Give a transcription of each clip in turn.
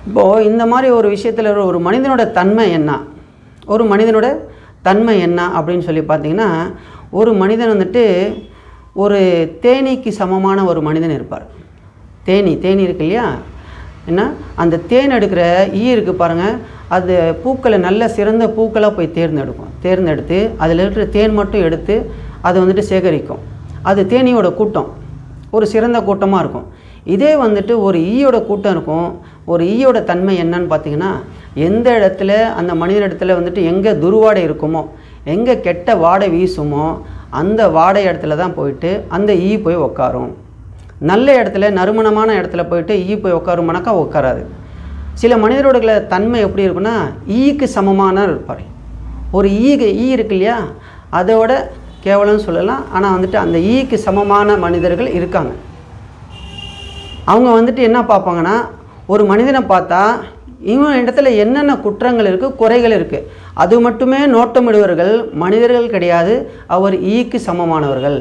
இப்போது இந்த மாதிரி ஒரு விஷயத்தில் ஒரு மனிதனோட தன்மை என்ன, ஒரு மனிதனோட தன்மை என்ன அப்படின்னு சொல்லி பார்த்திங்கன்னா, ஒரு மனிதன் வந்துட்டு ஒரு தேனீக்கு சமமான ஒரு மனிதன் இருப்பார். தேனி இருக்கு இல்லையா, என்ன அந்த தேன் எடுக்கிற ஈ இருக்குது பாருங்கள், அது பூக்களை நல்ல சிறந்த பூக்களாக போய் தேர்ந்தெடுத்து அதில் இருக்கிற தேன் மட்டும் எடுத்து அதை வந்துட்டு சேகரிக்கும். அது தேனியோட கூட்டம், ஒரு சிறந்த கூட்டமாக இருக்கும். இதே வந்துட்டு ஒரு ஈயோட கூட்டம் இருக்கும். ஒரு ஈயோட தன்மை என்னன்னு பார்த்திங்கன்னா, எந்த இடத்துல அந்த மனிதன் இடத்துல வந்துட்டு எங்கே துர்வாடை இருக்குமோ, எங்கே கெட்ட வாடை வீசுமோ அந்த வாடை இடத்துல தான் போயிட்டு அந்த ஈ போய் உட்காரும். நல்ல இடத்துல நறுமணமான இடத்துல போயிட்டு ஈ போய் உட்காருமானாக்கா உட்காராது. சில மனிதரோட தன்மை எப்படி இருக்குன்னா, ஈக்கு சமமான இருப்பார். ஒரு ஈ இருக்கு இல்லையா, அதோட கேவலம்னு சொல்லலாம். ஆனால் வந்துட்டு அந்த ஈக்கு சமமான மனிதர்கள் இருக்காங்க. அவங்க வந்துட்டு என்ன பார்ப்பாங்கன்னா, ஒரு மனிதனை பார்த்தா இவன் இடத்துல என்னென்ன குற்றங்கள் இருக்குது, குறைகள் இருக்குது, அது மட்டுமே நோட்டமிடுவர்கள் மனிதர்கள் கிடையாது. அவர் ஈக்கு சமமானவர்கள்.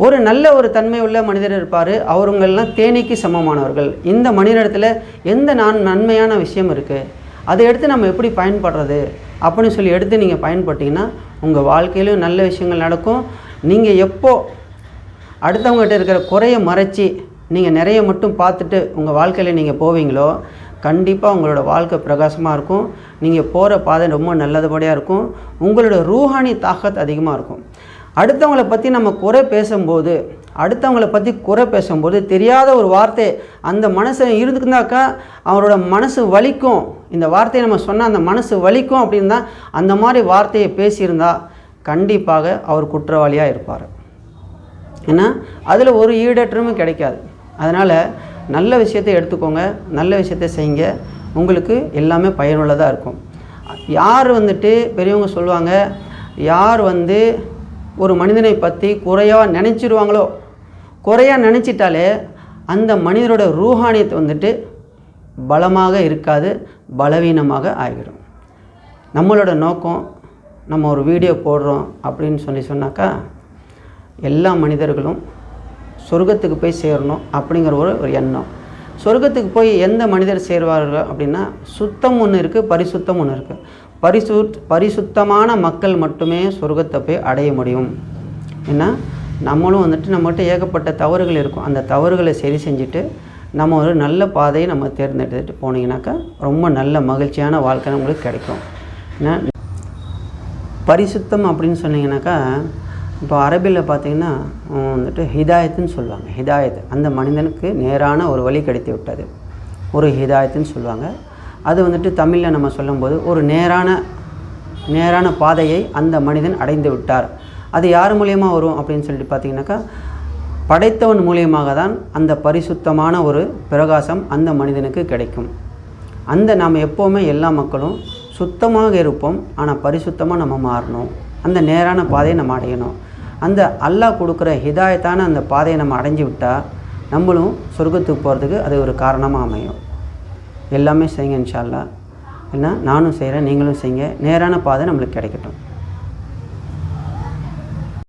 ஒரு நல்ல ஒரு தன்மை உள்ள மனிதர் இருப்பார், அவருங்கள்லாம் தேனீக்கு சமமானவர்கள். இந்த மனிதனிடத்தில் எந்த நன்மையான விஷயம் இருக்குது, அதை எடுத்து நம்ம எப்படி பயன்படுறது அப்படின்னு சொல்லி எடுத்து நீங்கள் பயன்பட்டீங்கன்னா உங்கள் வாழ்க்கையிலும் நல்ல விஷயங்கள் நடக்கும். நீங்கள் எப்போ அடுத்தவங்ககிட்ட இருக்கிற குறையை மறைச்சி நீங்கள் நிறைய மட்டும் பார்த்துட்டு உங்கள் வாழ்க்கையில் நீங்கள் போவீங்களோ, கண்டிப்பாக உங்களோட வாழ்க்கை பிரகாசமாக இருக்கும். நீங்கள் போகிற பாதை ரொம்ப நல்லதுபடியாக இருக்கும். உங்களோட ரூஹானி தாக்கத் அதிகமாக இருக்கும். அடுத்தவங்களை பற்றி நம்ம குறை பேசும்போது தெரியாத ஒரு வார்த்தை அந்த மனசை இருந்துக்குனாக்கா அவரோட மனசு வலிக்கும். இந்த வார்த்தையை நம்ம சொன்னால் அந்த மனசு வலிக்கும் அப்படின்னு தான் அந்த மாதிரி வார்த்தையை பேசியிருந்தால் கண்டிப்பாக அவர் குற்றவாளியாக இருப்பார். ஏன்னா அதில் ஒரு ஈடற்றமும் கிடைக்காது. அதனால் நல்ல விஷயத்தை எடுத்துக்கோங்க, நல்ல விஷயத்தை செய்யுங்க, உங்களுக்கு எல்லாமே பயனுள்ளதாக இருக்கும். யார் வந்துட்டு பெரியவங்க சொல்லுவாங்க, யார் வந்து ஒரு மனிதனை பற்றி குறையாக நினச்சிடுவாங்களோ, குறையாக நினச்சிட்டாலே அந்த மனிதரோட ரூஹானியத்தை வந்துட்டு பலமாக இருக்காது, பலவீனமாக ஆகிடும். நம்மளோட நோக்கம், நம்ம ஒரு வீடியோ போடுறோம் அப்படின்னு சொன்னாக்கா எல்லா மனிதர்களும் சொர்க்கத்துக்கு போய் சேரணும் அப்படிங்கிற ஒரு எண்ணம். சொர்க்கத்துக்கு போய் எந்த மனிதர் சேருவார்கள் அப்படின்னா, சுத்தம் ஒன்று இருக்குது, பரிசுத்தம் ஒன்று இருக்குது. பரிசுத்தமான மக்கள் மட்டுமே சொர்க்கத்தை போய் அடைய முடியும். ஏன்னா நம்மளும் வந்துட்டு நம்மகிட்ட ஏகப்பட்ட தவறுகள் இருக்கும். அந்த தவறுகளை சரி செஞ்சுட்டு நம்ம ஒரு நல்ல பாதையை நம்ம தேர்ந்தெடுத்துட்டு போனீங்கன்னாக்கா ரொம்ப நல்ல மகிழ்ச்சியான வாழ்க்கை நம்மளுக்கு கிடைக்கும். ஏன்னா பரிசுத்தம் அப்படின்னு சொன்னீங்கன்னாக்கா, இப்போ அரபியில் பார்த்திங்கன்னா வந்துட்டு ஹிதாயத்துன்னு சொல்லுவாங்க. ஹிதாயத் அந்த மனிதனுக்கு நேரான ஒரு வழி கிடைத்து விட்டது, ஒரு ஹிதாயத்துன்னு சொல்லுவாங்க. அது வந்துட்டு தமிழில் நம்ம சொல்லும்போது ஒரு நேரான பாதையை அந்த மனிதன் அடைந்து விட்டார். அது யார் மூலியமாக வரும் அப்படின்னு சொல்லிட்டு பார்த்திங்கனாக்கா, படைத்தவன் மூலியமாக தான் அந்த பரிசுத்தமான ஒரு பிரகாசம் அந்த மனிதனுக்கு கிடைக்கும். நாம் எப்போவுமே எல்லா மக்களும் சுத்தமாக இருப்போம், ஆனால் பரிசுத்தமாக நம்ம மாறணும். அந்த நேரான பாதையை நம்ம அடையணும். அந்த அல்லாஹ் கொடுக்குற ஹிதாயத்தான அந்த பாதையை நம்ம அடைஞ்சு விட்டால் நம்மளும் சொர்க்கத்துக்கு போகிறதுக்கு அது ஒரு காரணமாக அமையும். எல்லாமே செய்யுங்க இன்ஷா அல்லாஹ். ஏன்னா நானும் செய்கிறேன், நீங்களும் செய்யுங்க. நேரான பாதை நம்மளுக்கு கிடைக்கட்டும்.